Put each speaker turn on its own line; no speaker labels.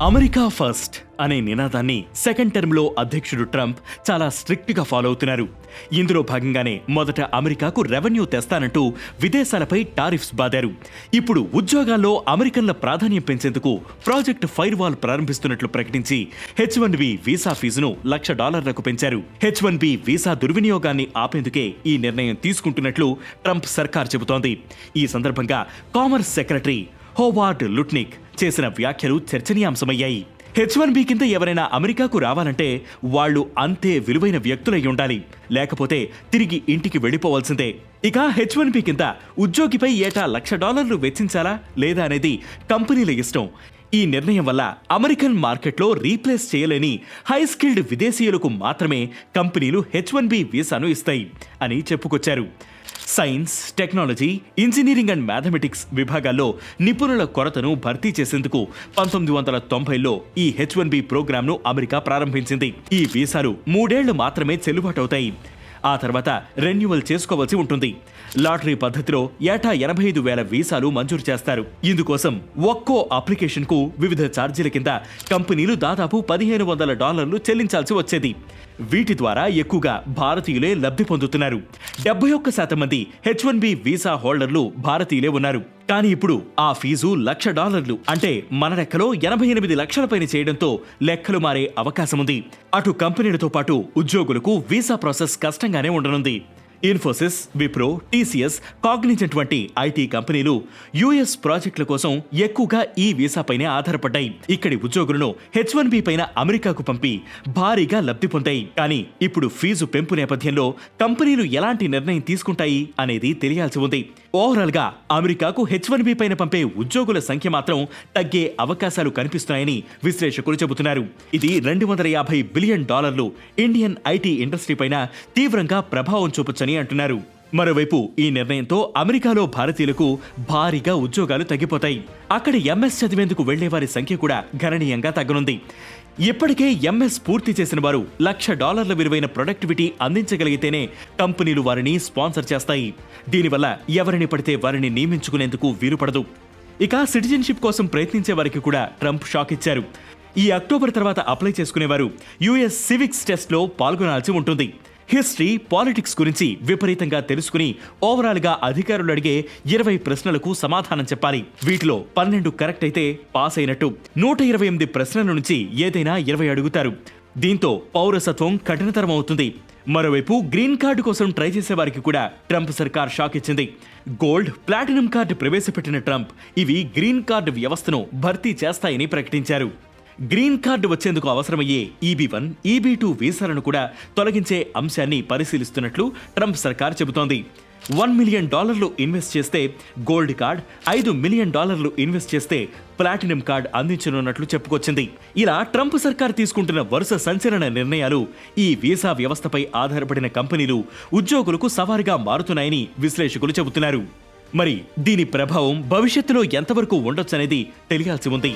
America first అనే నినాదాన్ని second టర్మ్లో అధ్యక్షుడు ట్రంప్ చాలా స్ట్రిక్ట్గా ఫాలో అవుతున్నారు. ఇందులో భాగంగానే మొదట అమెరికాకు రెవెన్యూ తెస్తానంటూ విదేశాలపై టారిఫ్స్ బాదారు. ఇప్పుడు ఉద్యోగాల్లో అమెరికన్ల ప్రాధాన్యం పెంచేందుకు ప్రాజెక్ట్ ఫైర్ వాల్ ప్రారంభిస్తున్నట్లు ప్రకటించి H-1B వీసా ఫీజును $1,00,000 పెంచారు. H-1B వీసా దుర్వినియోగాన్ని ఆపేందుకే ఈ నిర్ణయం తీసుకుంటున్నట్లు ట్రంప్ సర్కార్ చెబుతోంది. ఈ సందర్భంగా కామర్స్ సెక్రటరీ హోవార్డ్ లుట్నిక్ చేసిన వ్యాఖ్యలు చర్చనీయాంశమయ్యాయి. H-1B కింద ఎవరైనా అమెరికాకు రావాలంటే వాళ్లు అంతే విలువైన వ్యక్తులై ఉండాలి, లేకపోతే తిరిగి ఇంటికి వెళ్లిపోవాల్సిందే. ఇక H-1B కింద ఉద్యోగిపై ఏటా $1,00,000 వెచ్చించాలా లేదా అనేది కంపెనీల ఇష్టం. ఈ నిర్ణయం వల్ల అమెరికన్ మార్కెట్లో రీప్లేస్ చేయలేని హై స్కిల్డ్ విదేశీయులకు మాత్రమే కంపెనీలు H-1B వీసాను ఇస్తాయి అని చెప్పుకొచ్చారు. Science, technology, engineering and mathematics విభాగాల్లో నిపుణుల కొరతను భర్తీ చేసేందుకు 1990లో ఈ H-1B ప్రోగ్రాంను అమెరికా ప్రారంభించింది. ఈ వీసాలు 3 ఏళ్లు మాత్రమే చెల్లుబాటవుతాయి. ఆ తర్వాత రెన్యువల్ చేసుకోవాల్సి ఉంటుంది. లాటరీ పద్ధతిలో ఏటా 85,000 వీసాలు మంజూరు చేస్తారు. ఇందుకోసం ఒక్కో అప్లికేషన్కు వివిధ ఛార్జీల కింద కంపెనీలు దాదాపు $1,500 చెల్లించాల్సి వచ్చేది. వీటి ద్వారా ఎక్కువగా భారతీయులే లబ్ధి పొందుతున్నారు. 71% మంది H-1B వీసా హోల్డర్లు భారతీయులే ఉన్నారు. కానీ ఇప్పుడు ఆ ఫీజు $1,00,000 అంటే మన లెక్కలో 88 లక్షల పైన చేయడంతో లెక్కలు మారే అవకాశముంది. అటు కంపెనీలతో పాటు ఉద్యోగులకు వీసా ప్రాసెస్ కష్టంగానే ఉండనుంది. ఇన్ఫోసిస్, విప్రో, టీసీఎస్, కాగ్నిజెంట్ వంటి ఐటీ కంపెనీలు యుఎస్ ప్రాజెక్టుల కోసం ఎక్కువగా ఈ వీసాపైనే ఆధారపడ్డాయి. ఇక్కడి ఉద్యోగులను H-1B పైన అమెరికాకు పంపి భారీగా లబ్ధి పొందాయి. కానీ ఇప్పుడు ఫీజు పెంపు నేపథ్యంలో కంపెనీలు ఎలాంటి నిర్ణయం తీసుకుంటాయి అనేది తెలియాల్సి ఉంది. ఓవరాల్ గా అమెరికాకు H-1B పైన పంపే ఉద్యోగుల సంఖ్య మాత్రం తగ్గే అవకాశాలు కనిపిస్తున్నాయని విశ్లేషకులు చెబుతున్నారు. ఇది $250 బిలియన్ ఇండియన్ ఐటీ ఇండస్ట్రీ పైన తీవ్రంగా ప్రభావం చూపొచ్చని అంటున్నారు. మరోవైపు ఈ నిర్ణయంతో అమెరికాలో భారతీయులకు భారీగా ఉద్యోగాలు తగ్గిపోతాయి. అక్కడ ఎంఎస్ చదివేందుకు వెళ్లే వారి సంఖ్య కూడా గణనీయంగా తగ్గనుంది. ఇప్పటికే ఎంఎస్ పూర్తి చేసిన వారు $1,00,000 విలువైన ప్రొడక్టివిటీ అందించగలిగితేనే కంపెనీలు వారిని స్పాన్సర్ చేస్తాయి. దీనివల్ల ఎవరిని పడితే వారిని నియమించుకునేందుకు వీలుపడదు. ఇక సిటిజన్షిప్ కోసం ప్రయత్నించే వారికి కూడా ట్రంప్ షాక్ ఇచ్చారు. ఈ అక్టోబర్ తర్వాత అప్లై చేసుకునేవారు యుఎస్ సివిక్స్ టెస్ట్లో పాల్గొనాల్సి ఉంటుంది. హిస్టరీ, పాలిటిక్స్ గురించి విపరీతంగా తెలుసుకుని ఓవరాల్ గా అధికారులు అడిగే 20 ప్రశ్నలకు సమాధానం చెప్పాలి. వీటిలో 12 కరెక్ట్ అయితే పాస్ అయినట్టు. 128 ప్రశ్నల నుంచి ఏదైనా 20 అడుగుతారు. దీంతో పౌరసత్వం కఠినతరం అవుతుంది. మరోవైపు గ్రీన్ కార్డు కోసం ట్రై చేసే వారికి కూడా ట్రంప్ సర్కార్ షాక్ ఇచ్చింది. గోల్డ్, ప్లాటినం కార్డు ప్రవేశపెట్టిన ట్రంప్ ఇవి గ్రీన్ కార్డు వ్యవస్థను భర్తీ చేస్తాయని ప్రకటించారు. గ్రీన్ కార్డు వచ్చేందుకు అవసరమయ్యే EB-1, EB-2 వీసాలను కూడా తొలగించే అంశాన్ని పరిశీలిస్తున్నట్లు ట్రంప్ సర్కార్ చెబుతోంది. $1 మిలియన్ ఇన్వెస్ట్ చేస్తే గోల్డ్ కార్డ్, $5 మిలియన్ ఇన్వెస్ట్ చేస్తే ప్లాటినం కార్డ్ అందించనున్నట్లు చెప్పుకొచ్చింది. ఇలా ట్రంప్ సర్కార్ తీసుకుంటున్న వరుస సంచలన నిర్ణయాలు ఈ వీసా వ్యవస్థపై ఆధారపడిన కంపెనీలు, ఉద్యోగులకు సవాలుగా మారుతున్నాయని విశ్లేషకులు చెబుతున్నారు. మరి దీని ప్రభావం భవిష్యత్తులో ఎంతవరకు ఉండొచ్చనేది తెలియాల్సి ఉంది.